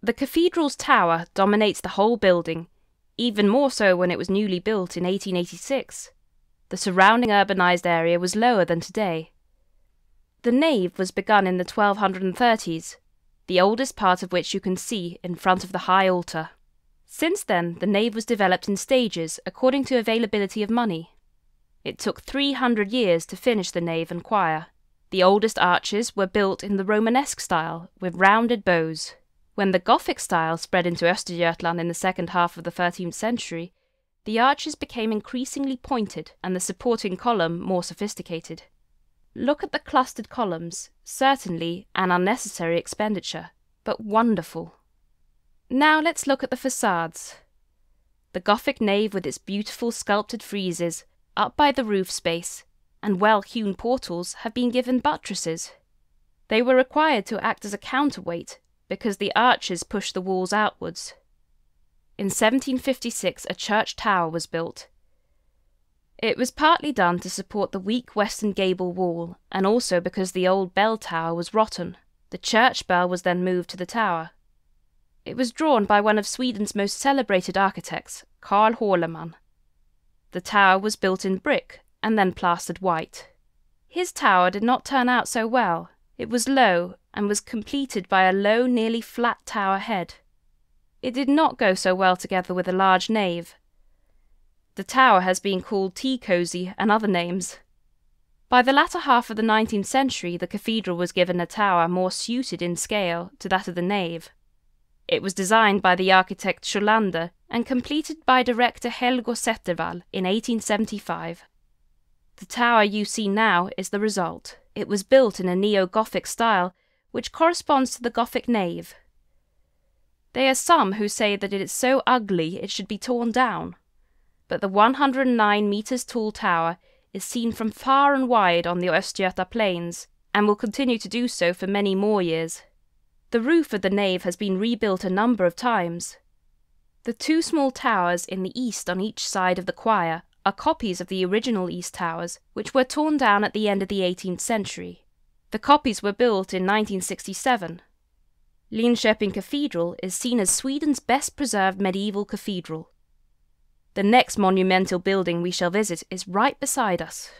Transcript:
The cathedral's tower dominates the whole building, even more so when it was newly built in 1886. The surrounding urbanized area was lower than today. The nave was begun in the 1230s, the oldest part of which you can see in front of the high altar. Since then, the nave was developed in stages according to availability of money. It took 300 years to finish the nave and choir. The oldest arches were built in the Romanesque style, with rounded bows. When the Gothic style spread into Östergötland in the second half of the 13th century, the arches became increasingly pointed and the supporting column more sophisticated. Look at the clustered columns, certainly an unnecessary expenditure, but wonderful. Now let's look at the facades. The Gothic nave with its beautiful sculpted friezes, up by the roof space, and well-hewn portals have been given buttresses. They were required to act as a counterweight because the arches pushed the walls outwards. In 1756 a church tower was built. It was partly done to support the weak western gable wall, and also because the old bell tower was rotten. The church bell was then moved to the tower. It was drawn by one of Sweden's most celebrated architects, Carl Hårleman. The tower was built in brick and then plastered white. His tower did not turn out so well. It was low and was completed by a low, nearly flat tower head. It did not go so well together with a large nave. The tower has been called tea cosy and other names. By the latter half of the 19th century, the cathedral was given a tower more suited in scale to that of the nave. It was designed by the architect Scholander and completed by director Helgo Zettervall in 1875. The tower you see now is the result. It was built in a neo-Gothic style, which corresponds to the Gothic nave. There are some who say that it is so ugly it should be torn down, but the 109 meters tall tower is seen from far and wide on the Östgöta plains, and will continue to do so for many more years. The roof of the nave has been rebuilt a number of times. The two small towers in the east on each side of the choir are copies of the original east towers, which were torn down at the end of the 18th century. The copies were built in 1967. Linköping Cathedral is seen as Sweden's best preserved medieval cathedral. The next monumental building we shall visit is right beside us.